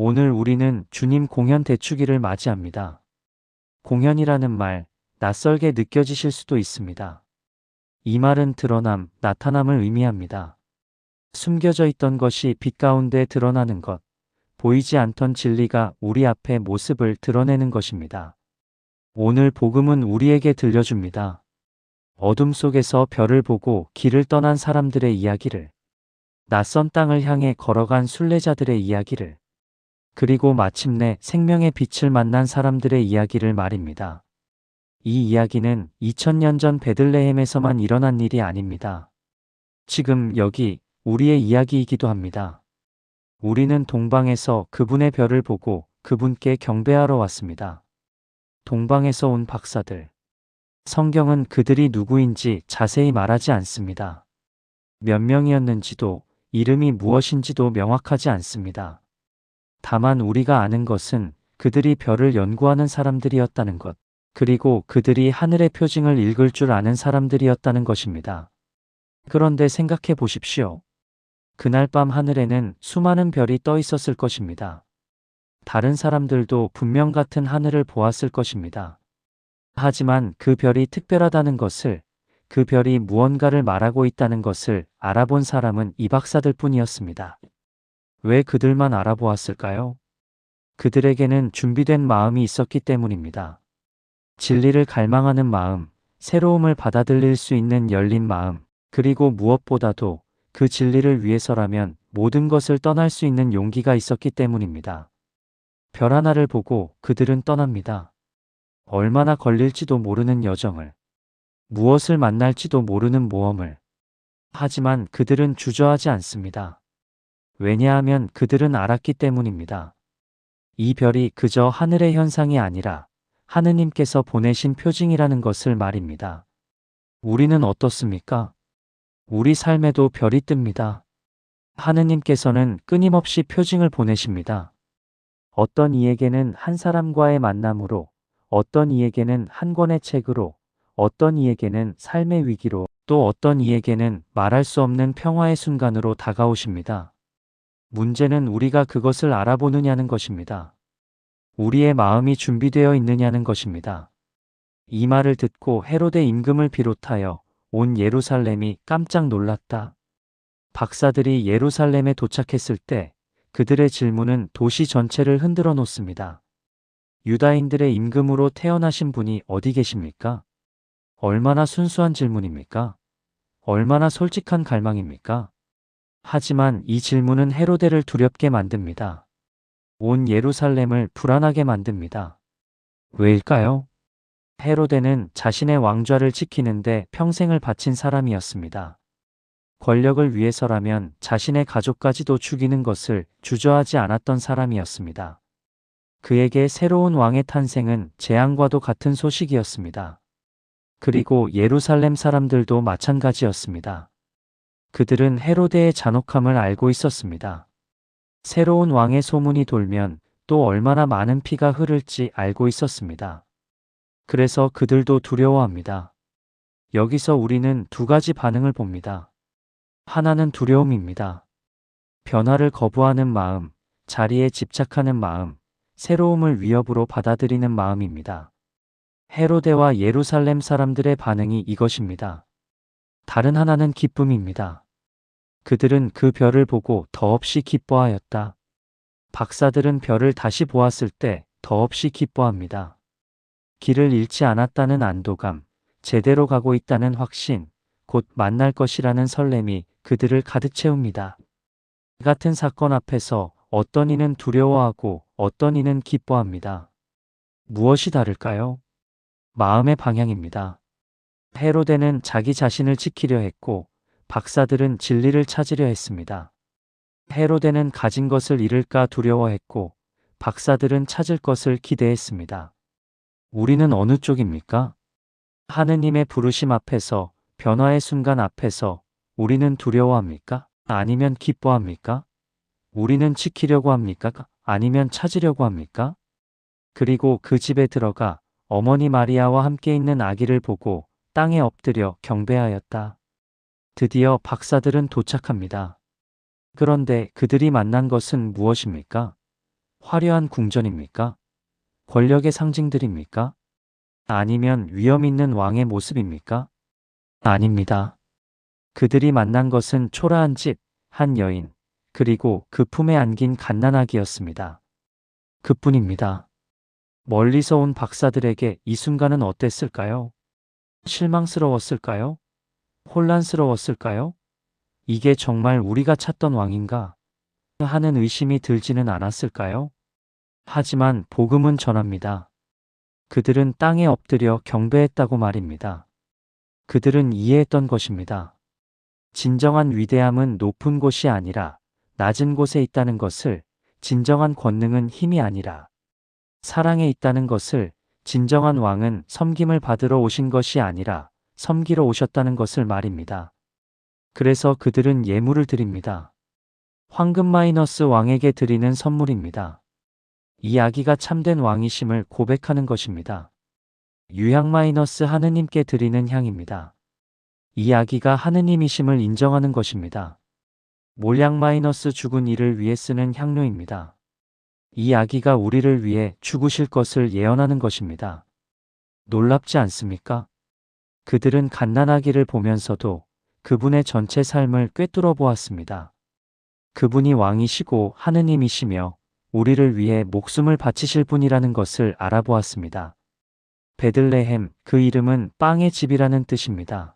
오늘 우리는 주님 공연 대축일을 맞이합니다. 공연이라는 말, 낯설게 느껴지실 수도 있습니다. 이 말은 드러남, 나타남을 의미합니다. 숨겨져 있던 것이 빛 가운데 드러나는 것, 보이지 않던 진리가 우리 앞에 모습을 드러내는 것입니다. 오늘 복음은 우리에게 들려줍니다. 어둠 속에서 별을 보고 길을 떠난 사람들의 이야기를, 낯선 땅을 향해 걸어간 순례자들의 이야기를, 그리고 마침내 생명의 빛을 만난 사람들의 이야기를 말입니다. 이 이야기는 2000년 전 베들레헴에서만 일어난 일이 아닙니다. 지금 여기 우리의 이야기이기도 합니다. 우리는 동방에서 그분의 별을 보고 그분께 경배하러 왔습니다. 동방에서 온 박사들. 성경은 그들이 누구인지 자세히 말하지 않습니다. 몇 명이었는지도 이름이 무엇인지도 명확하지 않습니다. 다만 우리가 아는 것은 그들이 별을 연구하는 사람들이었다는 것, 그리고 그들이 하늘의 표징을 읽을 줄 아는 사람들이었다는 것입니다. 그런데 생각해 보십시오. 그날 밤 하늘에는 수많은 별이 떠 있었을 것입니다. 다른 사람들도 분명 같은 하늘을 보았을 것입니다. 하지만 그 별이 특별하다는 것을, 그 별이 무언가를 말하고 있다는 것을 알아본 사람은 이 박사들 뿐이었습니다. 왜 그들만 알아보았을까요? 그들에게는 준비된 마음이 있었기 때문입니다. 진리를 갈망하는 마음, 새로움을 받아들일 수 있는 열린 마음, 그리고 무엇보다도 그 진리를 위해서라면 모든 것을 떠날 수 있는 용기가 있었기 때문입니다. 별 하나를 보고 그들은 떠납니다. 얼마나 걸릴지도 모르는 여정을, 무엇을 만날지도 모르는 모험을. 하지만 그들은 주저하지 않습니다. 왜냐하면 그들은 알았기 때문입니다. 이 별이 그저 하늘의 현상이 아니라 하느님께서 보내신 표징이라는 것을 말입니다. 우리는 어떻습니까? 우리 삶에도 별이 뜹니다. 하느님께서는 끊임없이 표징을 보내십니다. 어떤 이에게는 한 사람과의 만남으로, 어떤 이에게는 한 권의 책으로, 어떤 이에게는 삶의 위기로, 또 어떤 이에게는 말할 수 없는 평화의 순간으로 다가오십니다. 문제는 우리가 그것을 알아보느냐는 것입니다. 우리의 마음이 준비되어 있느냐는 것입니다. 이 말을 듣고 헤로데 임금을 비롯하여 온 예루살렘이 깜짝 놀랐다. 박사들이 예루살렘에 도착했을 때 그들의 질문은 도시 전체를 흔들어 놓습니다. 유다인들의 임금으로 태어나신 분이 어디 계십니까? 얼마나 순수한 질문입니까? 얼마나 솔직한 갈망입니까? 하지만 이 질문은 헤로데를 두렵게 만듭니다. 온 예루살렘을 불안하게 만듭니다. 왜일까요? 헤로데는 자신의 왕좌를 지키는데 평생을 바친 사람이었습니다. 권력을 위해서라면 자신의 가족까지도 죽이는 것을 주저하지 않았던 사람이었습니다. 그에게 새로운 왕의 탄생은 재앙과도 같은 소식이었습니다. 그리고 예루살렘 사람들도 마찬가지였습니다. 그들은 헤로데의 잔혹함을 알고 있었습니다. 새로운 왕의 소문이 돌면 또 얼마나 많은 피가 흐를지 알고 있었습니다. 그래서 그들도 두려워합니다. 여기서 우리는 두 가지 반응을 봅니다. 하나는 두려움입니다. 변화를 거부하는 마음, 자리에 집착하는 마음, 새로움을 위협으로 받아들이는 마음입니다. 헤로데와 예루살렘 사람들의 반응이 이것입니다. 다른 하나는 기쁨입니다. 그들은 그 별을 보고 더없이 기뻐하였다. 박사들은 별을 다시 보았을 때 더없이 기뻐합니다. 길을 잃지 않았다는 안도감, 제대로 가고 있다는 확신, 곧 만날 것이라는 설렘이 그들을 가득 채웁니다. 이 같은 사건 앞에서 어떤 이는 두려워하고 어떤 이는 기뻐합니다. 무엇이 다를까요? 마음의 방향입니다. 헤로데는 자기 자신을 지키려 했고 박사들은 진리를 찾으려 했습니다. 헤로데는 가진 것을 잃을까 두려워했고 박사들은 찾을 것을 기대했습니다. 우리는 어느 쪽입니까? 하느님의 부르심 앞에서, 변화의 순간 앞에서 우리는 두려워합니까? 아니면 기뻐합니까? 우리는 지키려고 합니까? 아니면 찾으려고 합니까? 그리고 그 집에 들어가 어머니 마리아와 함께 있는 아기를 보고 땅에 엎드려 경배하였다. 드디어 박사들은 도착합니다. 그런데 그들이 만난 것은 무엇입니까? 화려한 궁전입니까? 권력의 상징들입니까? 아니면 위험 있는 왕의 모습입니까? 아닙니다. 그들이 만난 것은 초라한 집, 한 여인, 그리고 그 품에 안긴 갓난아기였습니다. 그뿐입니다. 멀리서 온 박사들에게 이 순간은 어땠을까요? 실망스러웠을까요? 혼란스러웠을까요? 이게 정말 우리가 찾던 왕인가? 하는 의심이 들지는 않았을까요? 하지만 복음은 전합니다. 그들은 땅에 엎드려 경배했다고 말입니다. 그들은 이해했던 것입니다. 진정한 위대함은 높은 곳이 아니라 낮은 곳에 있다는 것을, 진정한 권능은 힘이 아니라 사랑에 있다는 것을, 진정한 왕은 섬김을 받으러 오신 것이 아니라 섬기러 오셨다는 것을 말입니다. 그래서 그들은 예물을 드립니다. 황금 마이너스 왕에게 드리는 선물입니다. 이 아기가 참된 왕이심을 고백하는 것입니다. 유향 마이너스 하느님께 드리는 향입니다. 이 아기가 하느님이심을 인정하는 것입니다. 몰약 마이너스 죽은 이를 위해 쓰는 향료입니다. 이 아기가 우리를 위해 죽으실 것을 예언하는 것입니다. 놀랍지 않습니까? 그들은 갓난아기를 보면서도 그분의 전체 삶을 꿰뚫어 보았습니다. 그분이 왕이시고 하느님이시며 우리를 위해 목숨을 바치실 분이라는 것을 알아보았습니다. 베들레헴, 그 이름은 빵의 집이라는 뜻입니다.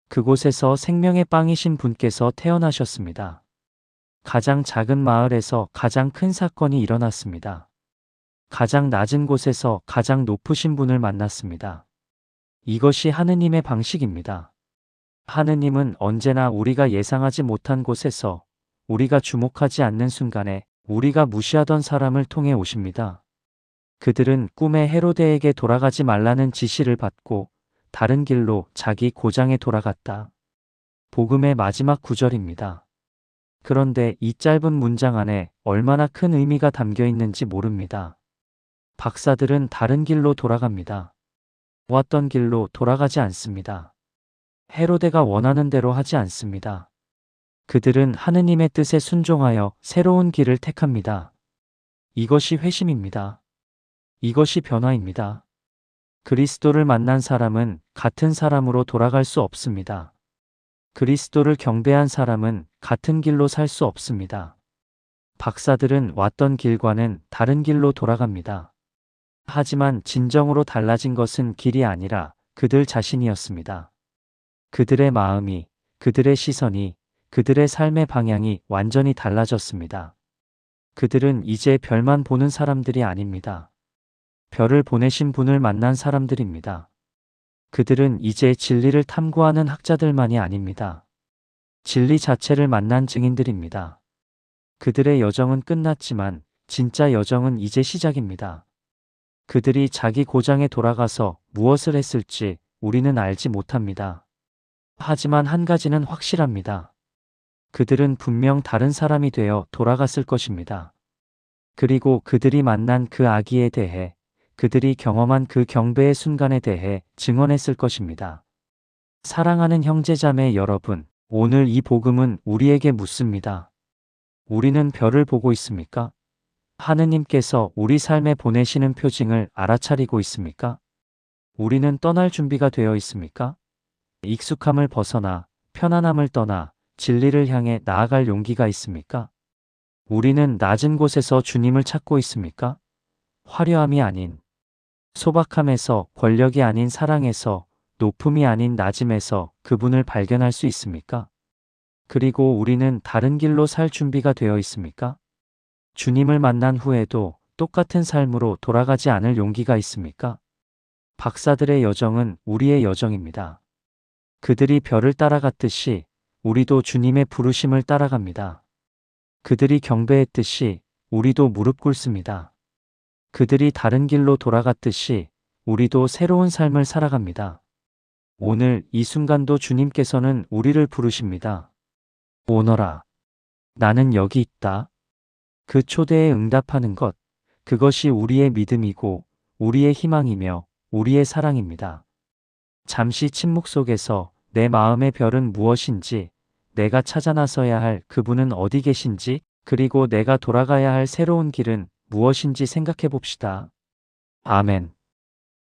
그곳에서 생명의 빵이신 분께서 태어나셨습니다. 가장 작은 마을에서 가장 큰 사건이 일어났습니다. 가장 낮은 곳에서 가장 높으신 분을 만났습니다. 이것이 하느님의 방식입니다. 하느님은 언제나 우리가 예상하지 못한 곳에서, 우리가 주목하지 않는 순간에 우리가 무시하던 사람을 통해 오십니다. 그들은 꿈에 헤로데에게 돌아가지 말라는 지시를 받고 다른 길로 자기 고장에 돌아갔다. 복음의 마지막 구절입니다. 그런데 이 짧은 문장 안에 얼마나 큰 의미가 담겨 있는지 모릅니다. 박사들은 다른 길로 돌아갑니다. 왔던 길로 돌아가지 않습니다. 헤로데가 원하는 대로 하지 않습니다. 그들은 하느님의 뜻에 순종하여 새로운 길을 택합니다. 이것이 회심입니다. 이것이 변화입니다. 그리스도를 만난 사람은 같은 사람으로 돌아갈 수 없습니다. 그리스도를 경배한 사람은 같은 길로 살 수 없습니다. 박사들은 왔던 길과는 다른 길로 돌아갑니다. 하지만 진정으로 달라진 것은 길이 아니라 그들 자신이었습니다. 그들의 마음이, 그들의 시선이, 그들의 삶의 방향이 완전히 달라졌습니다. 그들은 이제 별만 보는 사람들이 아닙니다. 별을 보내신 분을 만난 사람들입니다. 그들은 이제 진리를 탐구하는 학자들만이 아닙니다. 진리 자체를 만난 증인들입니다. 그들의 여정은 끝났지만 진짜 여정은 이제 시작입니다. 그들이 자기 고장에 돌아가서 무엇을 했을지 우리는 알지 못합니다. 하지만 한 가지는 확실합니다. 그들은 분명 다른 사람이 되어 돌아갔을 것입니다. 그리고 그들이 만난 그 아기에 대해, 그들이 경험한 그 경배의 순간에 대해 증언했을 것입니다. 사랑하는 형제자매 여러분, 오늘 이 복음은 우리에게 묻습니다. 우리는 별을 보고 있습니까? 하느님께서 우리 삶에 보내시는 표징을 알아차리고 있습니까? 우리는 떠날 준비가 되어 있습니까? 익숙함을 벗어나 편안함을 떠나 진리를 향해 나아갈 용기가 있습니까? 우리는 낮은 곳에서 주님을 찾고 있습니까? 화려함이 아닌 소박함에서, 권력이 아닌 사랑에서, 높음이 아닌 낮음에서 그분을 발견할 수 있습니까? 그리고 우리는 다른 길로 살 준비가 되어 있습니까? 주님을 만난 후에도 똑같은 삶으로 돌아가지 않을 용기가 있습니까? 박사들의 여정은 우리의 여정입니다. 그들이 별을 따라갔듯이 우리도 주님의 부르심을 따라갑니다. 그들이 경배했듯이 우리도 무릎 꿇습니다. 그들이 다른 길로 돌아갔듯이 우리도 새로운 삶을 살아갑니다. 오늘 이 순간도 주님께서는 우리를 부르십니다. 오너라. 나는 여기 있다. 그 초대에 응답하는 것, 그것이 우리의 믿음이고 우리의 희망이며 우리의 사랑입니다. 잠시 침묵 속에서 내 마음의 별은 무엇인지, 내가 찾아 나서야 할 그분은 어디 계신지, 그리고 내가 돌아가야 할 새로운 길은 무엇인지 생각해 봅시다. 아멘.